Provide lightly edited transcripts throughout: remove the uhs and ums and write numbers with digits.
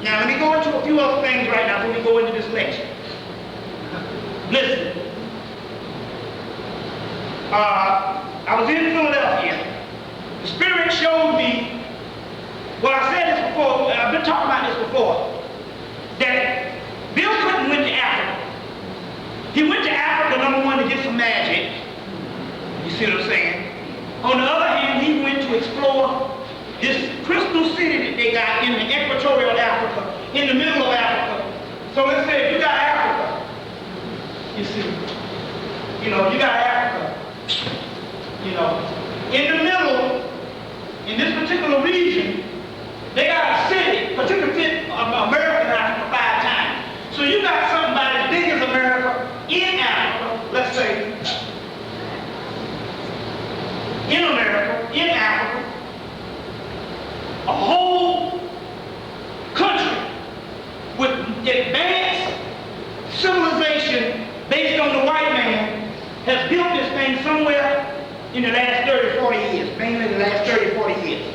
Now let me go into a few other things right now before we go into this lecture. Listen. I was in Philadelphia. The Spirit showed me, well, I said this before, I've been talking about this before, that Bill Clinton went to Africa. He went to Africa, number one, to get some magic. You see what I'm saying? On the other hand, he went to explore this crystal city that they got in the equatorial Africa, in the middle of Africa. So let's say if you got Africa, you see, you got Africa, in the middle, in this particular region, they got a city, particularly fit American Africa 5 times. So you got something about as big as America in Africa, let's say, in America, in Africa, a whole country with advanced civilization based on the white man has built this thing somewhere in the last 30, 40 years, mainly the last 30, 40 years.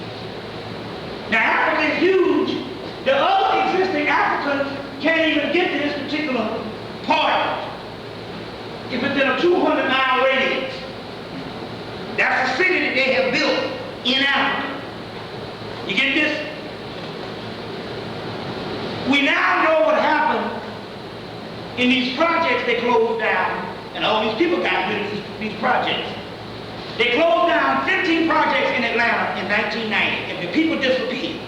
Now Africa is huge. The other existing Africans can't even get to this particular part if it's in a 200-mile radius. That's a city that they have built in Africa. You get this? We now know what happened in these projects they closed down, and all these people got rid of these projects. They closed down 15 projects in Atlanta in 1990, and the people disappeared.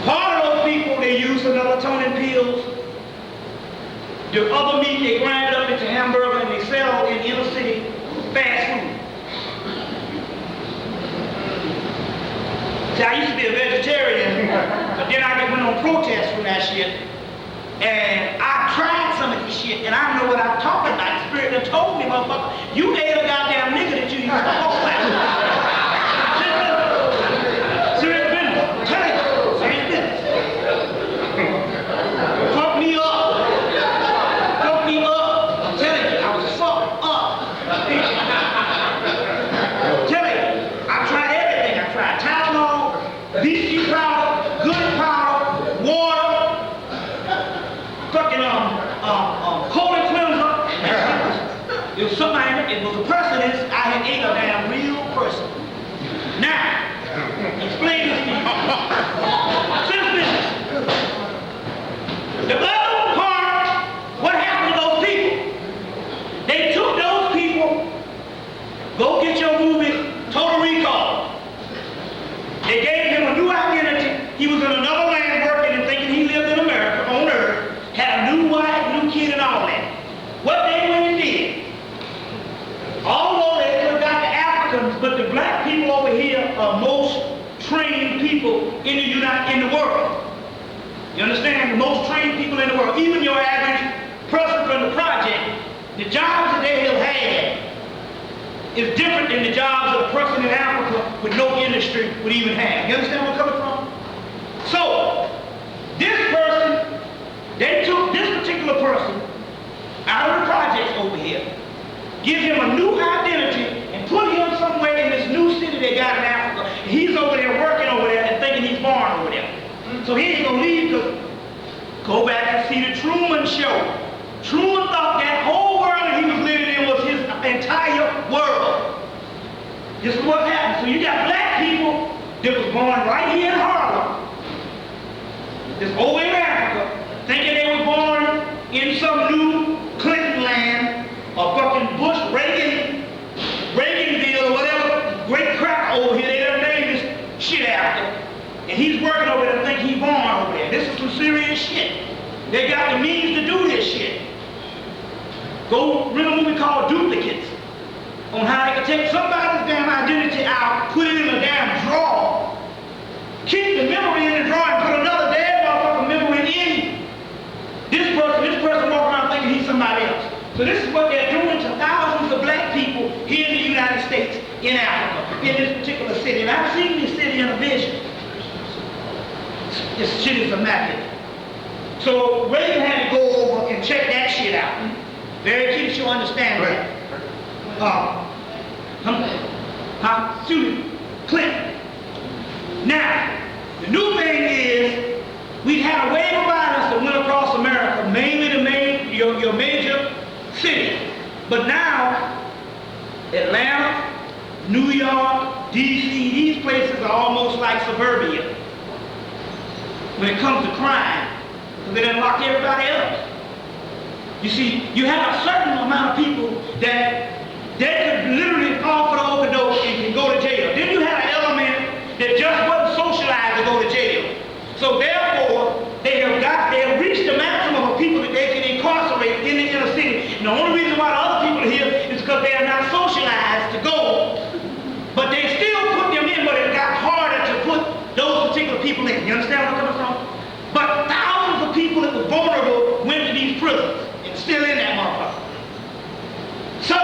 Part of those people, they used for melatonin pills. The other meat, they grind up into hamburger, and they sell in inner city fast food. See, I used to be a vegetarian, but then I went on protest from that shit. And I tried some of this shit, and I know what I'm talking about. The Spirit that told me, motherfucker, you ate a goddamn nigga that you used to fuck with. Serious business. I'm telling you, serious business. Fuck me up. Fuck me up. I'm telling you, I was fucked up. I'm telling you, I tried everything. I tried Tylenol, BC powder, good powder, water, fucking colon cleanser. It was something it was a precedence. I had ate a damn real person. Now, explain this to you. Simple business. The other part, what happened to those people? They took those people, go get your movie, Total Recall. They gave him a new identity. He was in another land working and thinking he lived in America, on Earth. Had a new wife, new kid, and all that. What they went and did, although they could have got the Africans, but the black people over here are most trained people in the world. You understand? The most trained people in the world. Even your average person from the project, the jobs that they have had is different than the jobs of a person in Africa with no industry would even have. You understand where I'm coming from? So, this person, they took this particular person out of the projects over here, give him a new identity, and put him somewhere in this new city they got in Africa. And he's over there working over there and thinking he's born over there. So he ain't gonna leave because go back and see the Truman Show. Truman thought that whole world that he was living in was his entire world. This is what happened. So you got black people that was born right here in Harlem, that's over in Africa, thinking they were born in some new Clinton land or fucking Bush, Reaganville or whatever, great crap over here. They done named this shit after. And he's working over there and think he's born over there. This is some serious shit. They got the means to do this shit. Go read a movie called Duplicates on how they can take somebody's damn identity out, put it in a damn drawer, keep the memory in the drawer and put another damn motherfucking memory in. This person walking around thinking he's somebody else. So this is what they're doing to thousands of black people here in the United States, in Africa, in this particular city. And I've seen this city in a vision. This shit is immaculate. So Reagan had to go over and check that shit out. Very key that you understand that. Clinton. Now, The new thing is, we had a wave of violence that went across America, mainly your major cities. But now, Atlanta, New York, D.C., these places are almost like suburbia when it comes to crime, because they done locked everybody up. You see, you have a certain amount of people that could literally fall for the overdose and can go to jail. Then you have an element that just wasn't socialized to go to jail. So therefore, they have reached the maximum of people that they can incarcerate in the inner city. And the only reason why the other people are here is because they are not socialized to go. But they still put them in, but it got harder to put those particular people in. You understand where I'm coming from? But thousands of people that were vulnerable went to these prisons and still in that motherfucker. So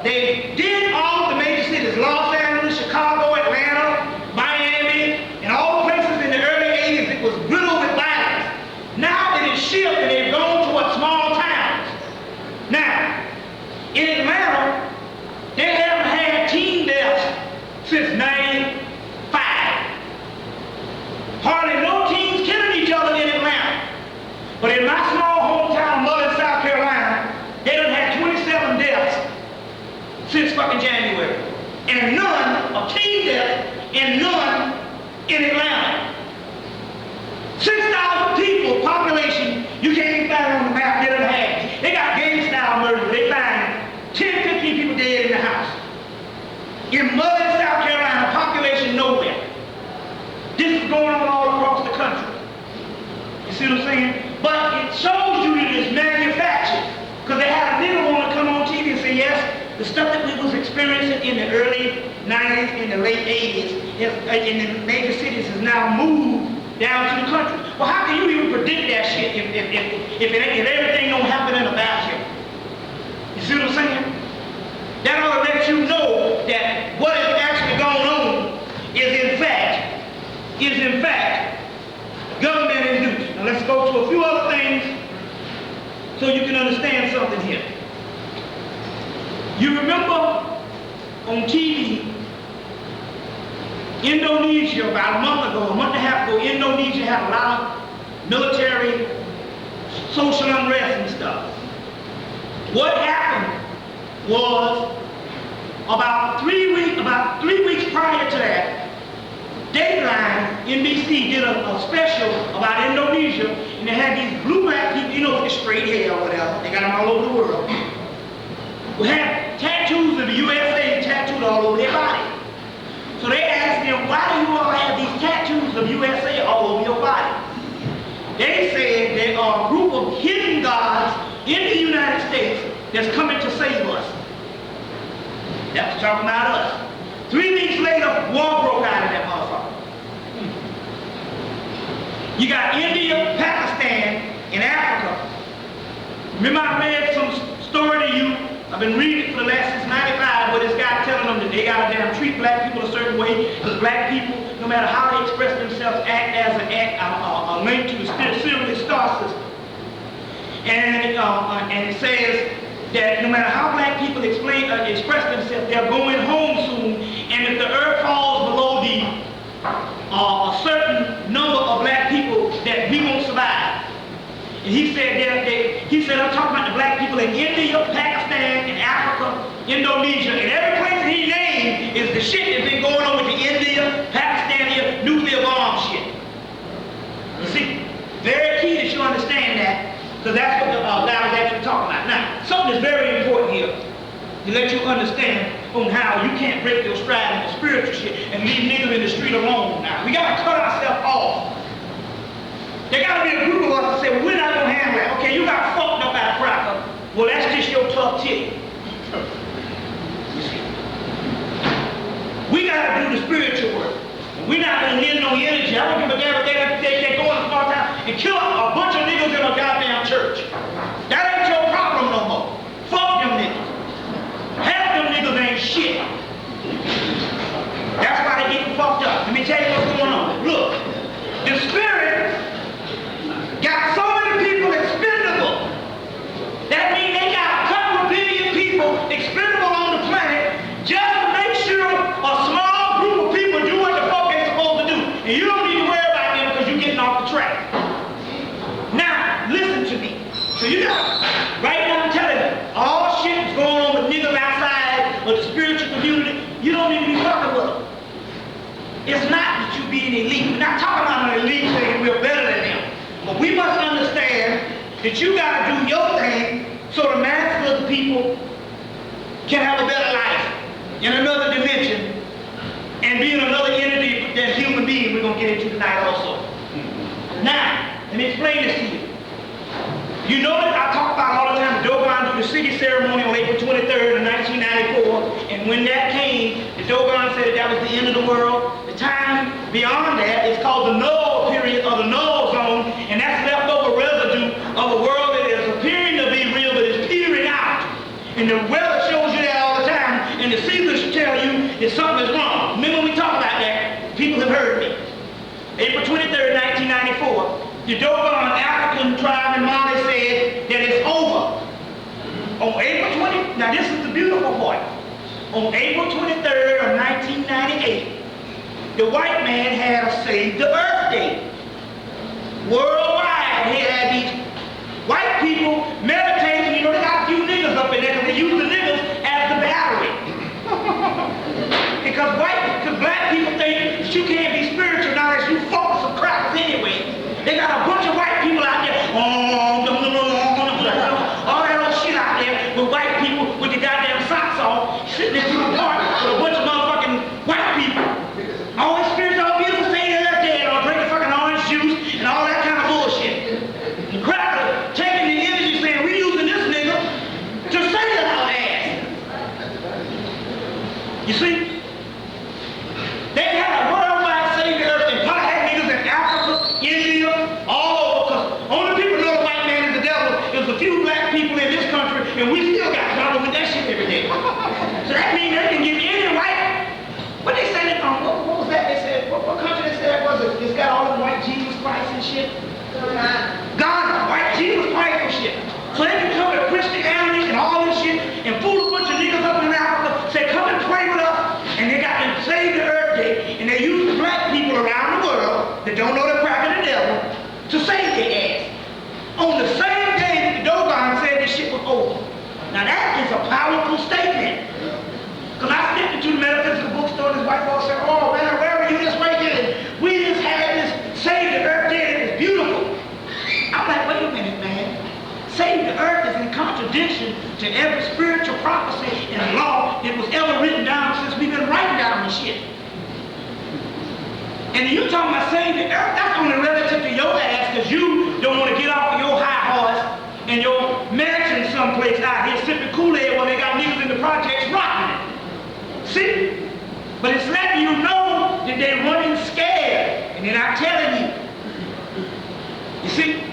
they did all of the major cities, Los Angeles, Chicago, Atlanta, Miami, and all the places in the early 80s that was riddled with violence. Now it is shifted and they've gone toward small towns. Now, in Atlanta, they haven't had teen deaths since 95. Hardly no teens killing each other in Atlanta. But in my small hometown, Mullen, South Carolina, they done had 27 deaths since fucking January. And none of teen deaths and none in Atlanta. 6,000 people, population, you can't even find on the map they done had. They got gang-style murder. They find 10, 15 people dead in the house. In Mullen, South Carolina, population nowhere. This is going on all across the country. You see what I'm saying? But it shows you that it's manufactured. Because they had a nigga want to come on TV and say, yes, the stuff that we was experiencing in the early 90s, in the late 80s, in the major cities has now moved down to the country. Well, how can you even predict that shit if everything don't happen in a vacuum? You see what I'm saying? That ought to let you know that what is actually going on is in fact government induced. Now let's go to a few other things so you can understand something here. You remember on TV, Indonesia, about a month and a half ago, Indonesia had a lot of military social unrest and stuff. What happened was about three weeks prior to that, Dateline, NBC, did a special about Indonesia, and they had these blue-black people, you know, with the straight hair or whatever, they got them all over the world, who had tattoos of the USA tattooed all over their body. So they asked them, why do you all have these tattoos of USA all over your body? They said they are a group of hidden gods in the United States that's coming to save us. That was talking about us. 3 weeks later, war broke out in that motherfucker. You got India, Pakistan, and Africa. Remember I read some story to you, I've been reading it for the last since 95, where this guy telling them that they gotta damn treat black people a certain way, because black people, no matter how they express themselves, act as a link to the Sirius star system. And it says that no matter how black people express themselves, they're going home soon, and if the earth falls below a certain number of black people, that we won't survive. And he said, I'm talking about the black people in India, Pakistan, and Africa, Indonesia, and every place that he named is the shit that's been going on with the India, Pakistani nuclear bomb shit. You see, very key that you understand that, because that's what the guy was actually talking about. Now, something is very important here to let you understand on how you can't break your stride in the spiritual shit and leave niggas in the street alone. Now, we got to cut ourselves off. There got to be a group of us that say, well, we're not going to handle that. Okay, you got fucked up at a cracker. Well, that's just your tough titty. You see? We got to do the spiritual work. We're not going to lend no energy. I don't give a damn if they go in a small town and kill a bunch of niggas in a goddamn church. That ain't your problem no more. Fuck them niggas. Half them niggas ain't shit. That's why they getting fucked up. Let me tell you what's going on. Look, the spirit got so many people expendable. That means they got a couple of billion people expendable on the planet just to make sure a small group of people do what the fuck they're supposed to do. And you don't need to worry about track. Now, listen to me. So you got, right now I'm telling you, all shit is going on with niggas outside of the spiritual community. You don't need to be fucking with them. It's not that you be an elite. We're not talking about an elite saying we're better than them. But we must understand that you got to do your thing so the masses of the people can have a better life in another dimension and be in another entity than human being we're going to get into tonight also. Now, let me explain this to you. You know that I talk about all the time, the Dogon do the city ceremony on April 23rd of 1994, and when that came, the Dogon said that was the end of the world. The time beyond that is called the null period or the null zone, and that's leftover residue of a world that is appearing to be real but is peering out. And the weather shows you that all the time, and the seasons tell you that something is wrong. Remember we talked about that? People have heard me. April 23rd, 1994. The Dogon African tribe in Mali said that it's over. On April 20, now this is the beautiful part. On April 23rd of 1998, the white man had a Save the Earth Day. Worldwide, he had these white people meditating. You know, they got a few niggas up in there because they use the niggas as the battery. because black people think that you can't be spiritual now as you focus on crackers anyway. They got a bunch of white people out there, all that old shit out there with white people with the goddamn socks off, sitting in the park with a bunch of motherfucking white people. Always spiritual, all beautiful, saying they're dead, or drinking fucking orange juice and all that kind of bullshit. The crackers taking the energy saying, we using this nigga to save our ass. You see? They had a worldwide Save the Earth and probably had niggas in Africa, India, all over, because only people know the white man is the devil. There's a few black people in this country, and we still got trouble with that shit every day. So that means they can get any white. What they say? What was that? They said what country they said was it? It's got all the white Jesus Christ and shit. Ghana, white Jesus Christ and shit. So they can come to Christianity and all this shit and fool a bunch of niggas up in Africa. Say come and pray with us, and they got them Save the Earth Day, and they use the black people around the world that don't know the crack of the devil to save their ass. On the same day that the Dogon said this shit was over. Now that is a powerful statement. Because I stepped into the metaphysical bookstore and this white boy said, oh man, where were you this weekend? We just had this Save the Earth Day and it's beautiful. I'm like, wait a minute, man. Save the Earth is in contradiction to every spiritual prophecy and law that was ever written down since we've been writing down this shit. And you talking about Save the Earth, that's only relative to your ass because you don't want to get off of your high horse and your mansion someplace out here sipping Kool-Aid while they got niggas in the projects rocking it. See? But it's letting you know that they're running scared and they're not telling you. You see?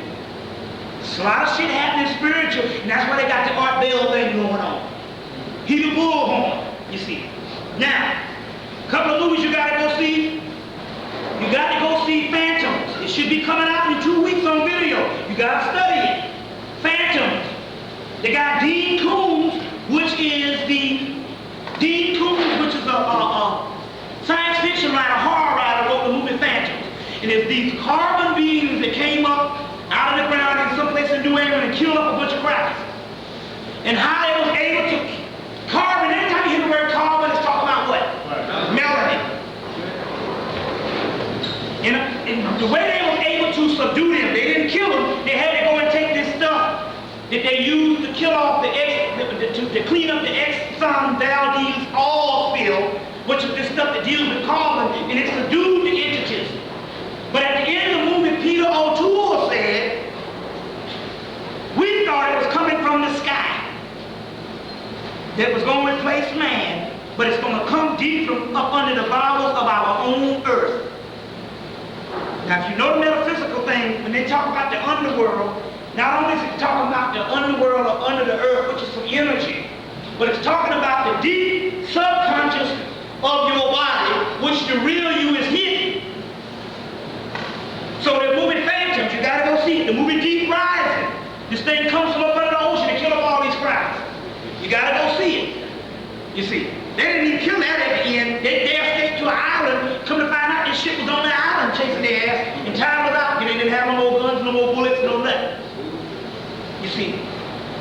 There's a lot of shit happening spiritual, and that's why they got the Art Bell thing going on. He the bullhorn, you see. Now, a couple of movies you gotta go see. You got to go see Phantoms. It should be coming out in 2 weeks on video. You got to study it. Phantoms. They got Dean Koontz, which is a science fiction writer, horror writer, wrote the movie Phantoms. And it's these carbon beings that came up out of the ground in some place in New England and killed up a bunch of crackers. And how they was able to carbon, anytime you hear the word carbon, it's talking about what? Melanin. And the way they were able to subdue them, they didn't kill them, they had to go and take this stuff that they used to kill off to clean up the Exxon Valdez oil spill, which is this stuff that deals with carbon, and it subdued the entities. But at the end of the movie, Peter O'Toole said, we thought it was coming from the sky that was going to replace man, but it's going to come deep from up under the bowels of our own earth. Now, if you know the metaphysical thing, when they talk about the underworld, not only is it talking about the underworld or under the earth, which is some energy, but it's talking about the deep subconscious of your body, which the real you is hidden. So the movie Phantoms, you gotta go see it. The movie Deep Rising, this thing comes from up under the ocean and kill up all these crowds. You gotta go see it. You see, they didn't even kill that at the end. They escaped to an island. Come to find out this shit was on the island chasing their ass, and time was out. They didn't You see,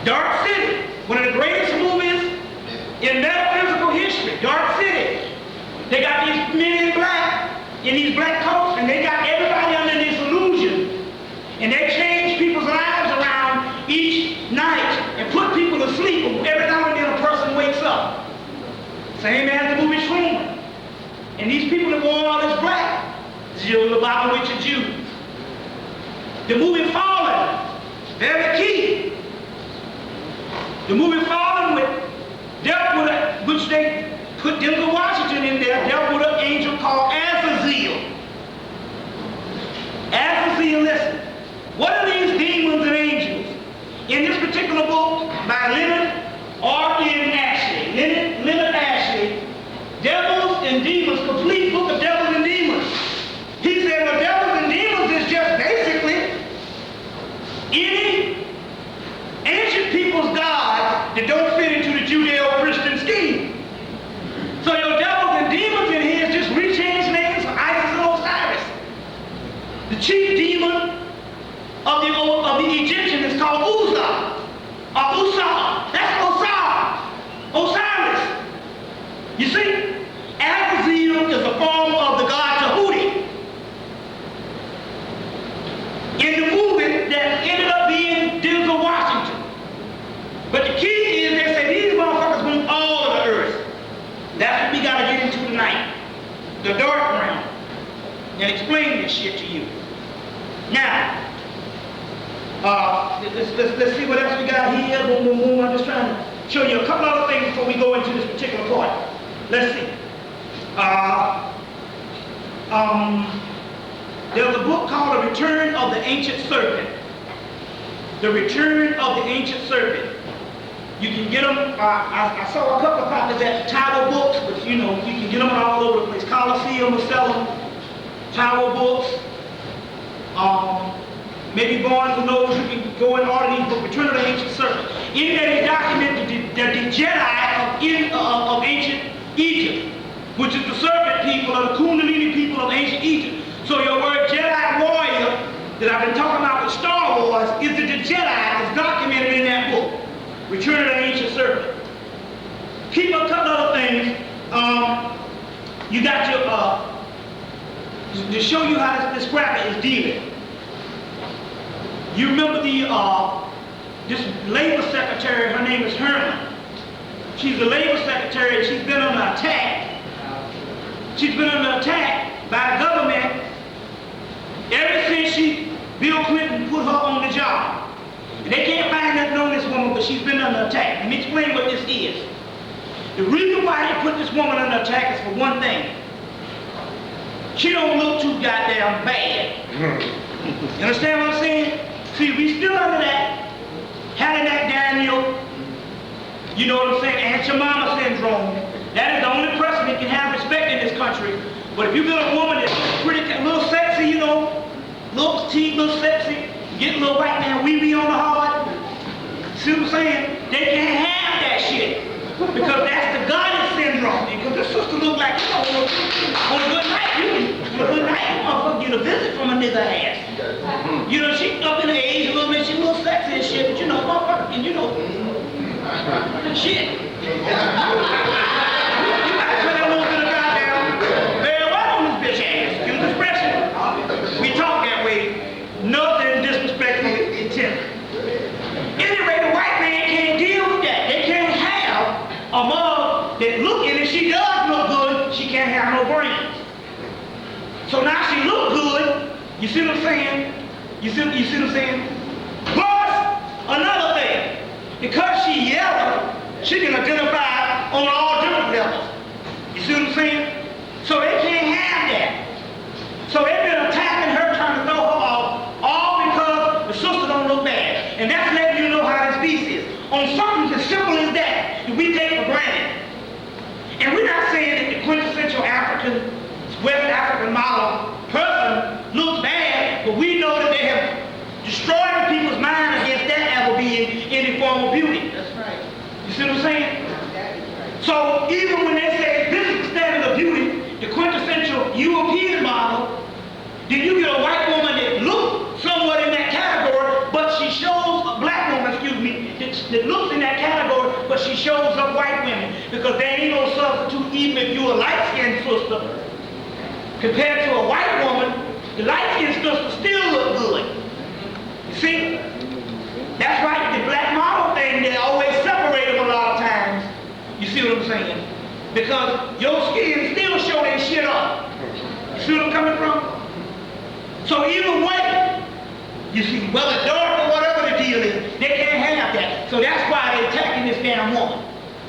Dark City, one of the greatest movies in metaphysical history. Dark City. They got these men in black, in these black coats, and they got everybody under this illusion. And they change people's lives around each night and put people to sleep. Every now and then a person wakes up. Same as the movie Truman. And these people that wore all this black, Jill the Bible with your Jews. The movie Fallen, very key. The movie Fallen dealt with it, which they put Denzel Washington in there, dealt with an angel called Azazel. Azazel, listen. What are these demons and angels? In this particular book by Leonard Ashley, Devils and Demons, complete book of Devils and Demons. He said, well, Devils and Demons is just basically any ancient people's gods that don't fit into the Judeo-Christian scheme. So your devils and demons in here is just rechanged names for Isis and Osiris. The chief demon of the Egyptian is called Uzzah, or Usa. That's Osiris. You see, Azazel is a form of the god Tahuti. In the movie that ended up being Denzel Washington. But the key is they say these motherfuckers want all of the earth. That's what we got to get into tonight. The dark realm. And explain this shit to you. Now, let's see what else we got here. Boom, boom, boom. I'm just trying to show you a couple other things before we go into this particular part. Let's see. There's a book called The Return of the Ancient Serpent. The Return of the Ancient Serpent. You can get them, I saw a couple of copies at Tower Books, but you know, you can get them all over the place. Coliseum will sell them, Tower Books, maybe Barnes and Noble, you can go and order these books, Return of the Ancient Serpent. In there they document the Jedi of ancient Egypt, which is the serpent people or the Kundalini people of ancient Egypt. So your word Jedi warrior that I've been talking about with Star Wars is the Jedi that's documented in that book. Return of the Ancient Serpent. Keep a couple other things. You got your, to show you how this cracker is dealing. You remember this labor secretary, her name is Herman. She's the labor secretary, and she's been under attack. She's been under attack by the government ever since Bill Clinton put her on the job. And they can't find nothing on this woman, but she's been under attack. Let me explain what this is. The reason why they put this woman under attack is for one thing. She don't look too goddamn bad. You understand what I'm saying? See, we still under that Halifax Daniel, you know what I'm saying, Aunt your mama syndrome. That is the only person that can have respect in this country. But if you get a woman that's pretty, a little sexy, you know, little petite, little sexy, get a little white man wee-wee on the hard, see what I'm saying? They can't have that shit. Because that's the goddess syndrome. Because this sister look like, you know, on a good night, motherfucker get a visit from a nigga ass. You know, she up in the age a little bit, she a little sexy and shit, but you know, motherfucker, and you know, shit. You might put a little bit of goddamn very well on this bitch ass. Excuse the expression. We talk that way, nothing disrespectful intent. Anyway, the white man can't deal with that. They can't have a mug that look, and if she does look good, she can't have no brains. So now she look good, you see what I'm saying? You see what I'm saying? Plus, another thing, because she yellow, she can identify on all different levels. You see what I'm saying? So they can't have that. So they've been attacking her, trying to throw her off, all because the sister don't look bad. And that's letting you know how this beast is. On something as simple as that we take for granted. And we're not saying that the quintessential African, West African model person looks bad, but we know that they have destroyed people's mind against that ever being any form of beauty. That's right. You see what I'm saying? That is right. So even when they say this is the standard of beauty, the quintessential European model, then you get a white woman that looks somewhat in that category, but she shows, a black woman, because there ain't no substitute even if you're a light-skinned sister. Compared to a white woman, the light-skinned sister still look good. You see? That's right, the black model thing, they always separate them a lot of times. You see what I'm saying? Because your skin still show that shit up. You see what I'm coming from? So either way, you see, whether dark or whatever the deal is, they can't have that. So that's why they're attacking this damn woman.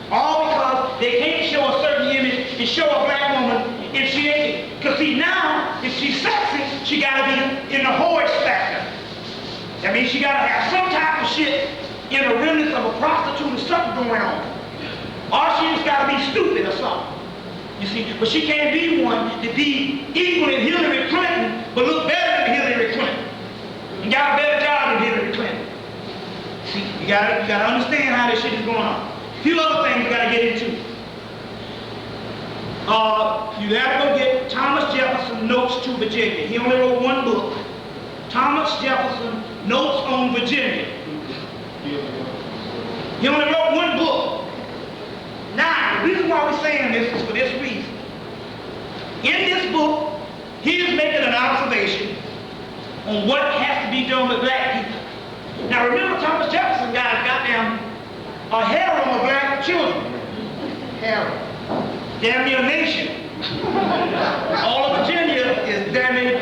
All because they can't show a certain image and show a black woman if she ain't. Because see now, if she's sexy, she gotta be in the whorish factor. That means she gotta have some type of shit in the remnants of a prostitute or something going on. Or she just gotta be stupid or something. You see, but she can't be one to be equal in Hillary Clinton, but look better than Hillary Clinton. And got a better job than Hillary Clinton. See, you gotta understand how this shit is going on. A few other things you gotta get into. You have to go get Thomas Jefferson Notes to Virginia. He only wrote one book. Thomas Jefferson Notes on Virginia. He only wrote one book. Now, the reason why we're saying this is for this reason. In this book, he is making an observation on what has to be done with black people. Now remember, Thomas Jefferson got goddamn a harem of black children. Harem. Damn near a nation. All of Virginia is damn near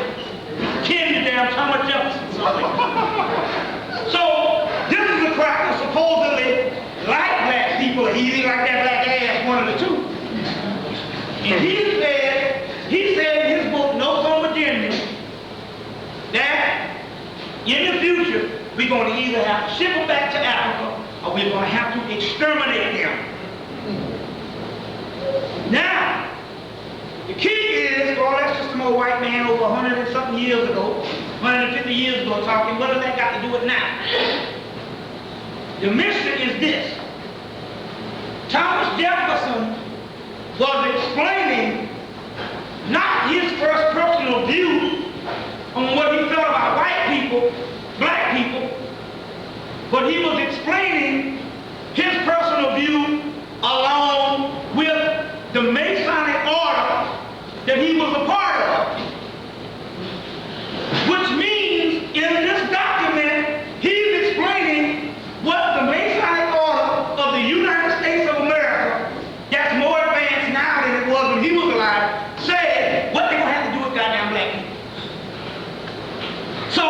kin to damn Thomas Jefferson. So this is a cracker supposedly like black people, he like that black ass, one of the two. And he said in his book, Notes on Virginia, that in the future, we're going to either have to ship them back to Africa, or we're going to have to exterminate them. Now, the key is, well, that's just some old white man over 100 and something years ago, 150 years ago talking, what does that got to do with now? The mystery is this. Thomas Jefferson was explaining not his first personal view on what he felt about white people, black people, but he was explaining his personal view along with the Masonic order that he was a part of. Which means in this document, he's explaining what the Masonic order of the United States of America, that's more advanced now than it was when he was alive, said what they're going to have to do with goddamn black people. So,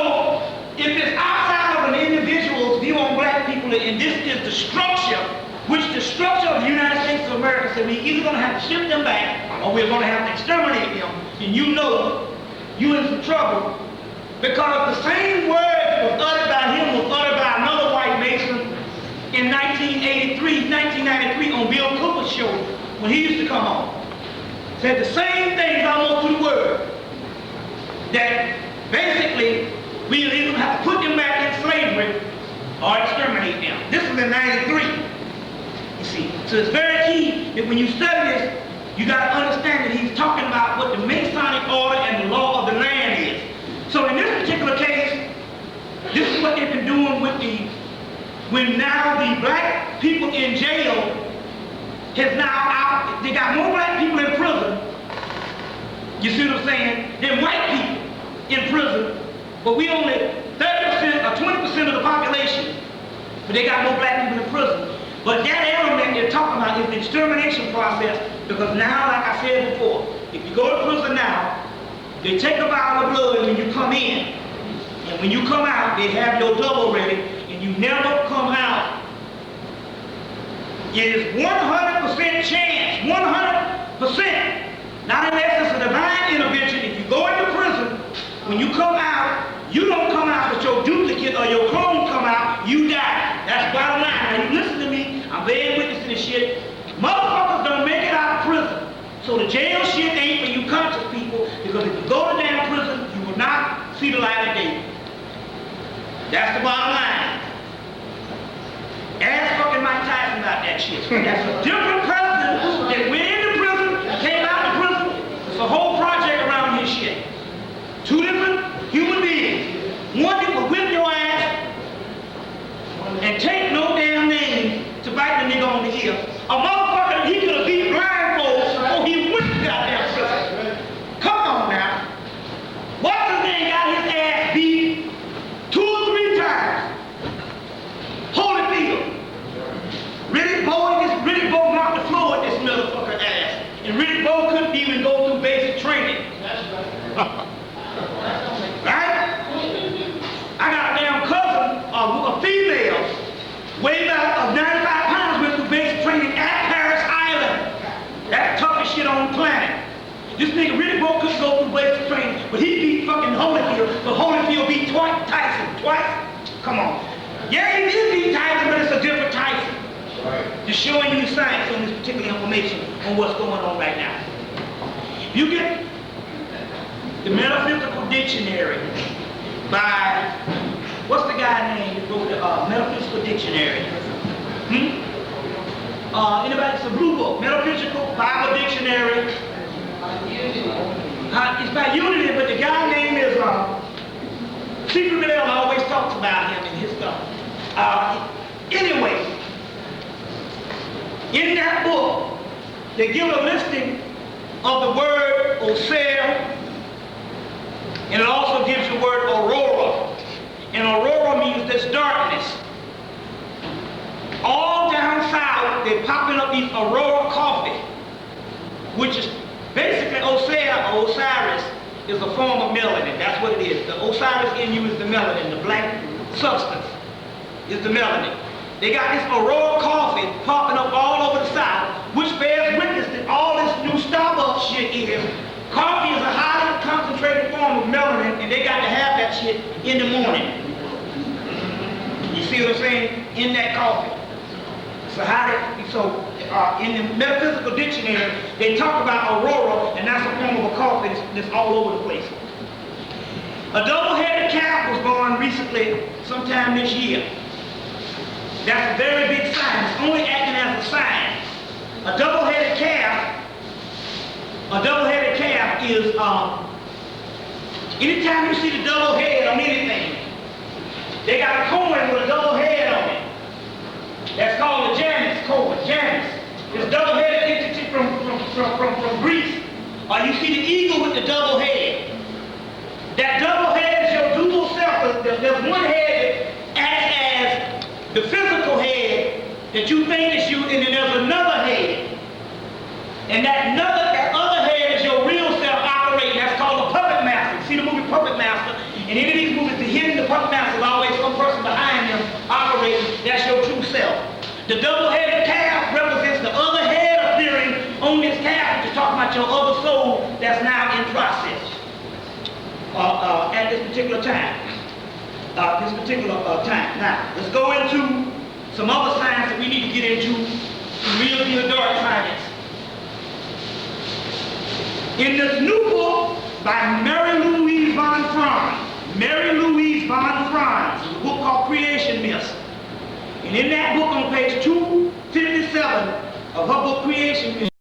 if it's outside of an individual's view on black people, and this is the structure, which the structure of the United States of America said we're either going to have to ship them back, or we're going to have to exterminate them, and you know you're in some trouble, because the same word that was uttered by him was uttered by another white Mason in 1993 on Bill Cooper's show, when he used to come on. Said the same things almost to the word. That basically, we'll either have to put them back in slavery or exterminate them. This was in 93. You see, so it's very key that when you study this, you got to understand that he's talking about what the Masonic order and the law of the land is. So in this particular case, this is what they've been doing with when now the black people in jail has now out, they got more black people in prison, you see what I'm saying, than white people in prison, but we only 30% or 20% of the population, but they got more black people in prison. But that element they're talking about is the extermination process, because now, like I said before, if you go to prison now, they take a vial of blood when you come in, and when you come out, they have your double ready, and you never come out. It is 100% chance, 100%, not unless it's a divine intervention. If you go into prison, when you come out, you don't come out, but your duplicate or your clone come out, you die. That's bottom line. Now you listen to me, I'm bearing witness to this shit. Motherfuckers don't make it out of prison. So the jail shit ain't for you conscious people, because if you go to damn prison, you will not see the light of day. That's the bottom line. Ask fucking Mike Tyson about that shit. That's a different person that went into prison, came out of prison. It's a whole project around his shit. Two different human beings. One that will whip your ass and take no damn name to bite the nigga on the ear. A motherfucker, he could have This nigga really couldn't go through basic training, but he beat fucking Holyfield, but Holyfield beat Tyson twice. Come on. Yeah, he did beat Tyson, but it's a different Tyson. Right. Just showing you the science on this particular information on what's going on right now. You get the Metaphysical Dictionary by, what's the guy name that wrote the Metaphysical Dictionary? Anybody? It's a blue book, Metaphysical Bible Dictionary. It's by Unity, but the guy name is Secret Middle always talks about him and his stuff. Anyway, in that book, they give a listing of the word Osea, and it also gives the word aurora. And aurora means this darkness. All down south, they're popping up these aurora coffee, which is basically Osea or Osiris is a form of melanin. That's what it is. The Osiris in you is the melanin. The black substance is the melanin. They got this aurora coffee popping up all over the south, which bears witness that all this new Starbucks shit is. Coffee is a highly concentrated form of melanin, and they got to have that shit in the morning. You see what I'm saying? In that coffee. So in the Metaphysical Dictionary, they talk about aurora, and that's a form of a coffee that's all over the place. A double-headed calf was born recently, sometime this year. That's a very big sign. It's only acting as a sign. A double-headed calf is, anytime you see the double head on anything, they got a coin with a double head on it. That's called a Janus coin. Janus. It's double-headed entity from Greece. Or you see the eagle with the double head. That double head is your dual self. There's one head that acts as the physical head that you think is you, and then there's another head. And that other head is your real self operating. That's called a puppet master. You see the movie Puppet Master? In any of these movies, the hidden, the puppet master is always some person behind them operating. That's your true self. The double-headed calf represents the other head appearing on this calf, which is talking about your other soul that's now in process at this particular time. Now, let's go into some other science that we need to get into, some real dark science. In this new book by Mary Louise von Franz, a book called Creation Myths. And in that book on page 257 of her book Creation Myths,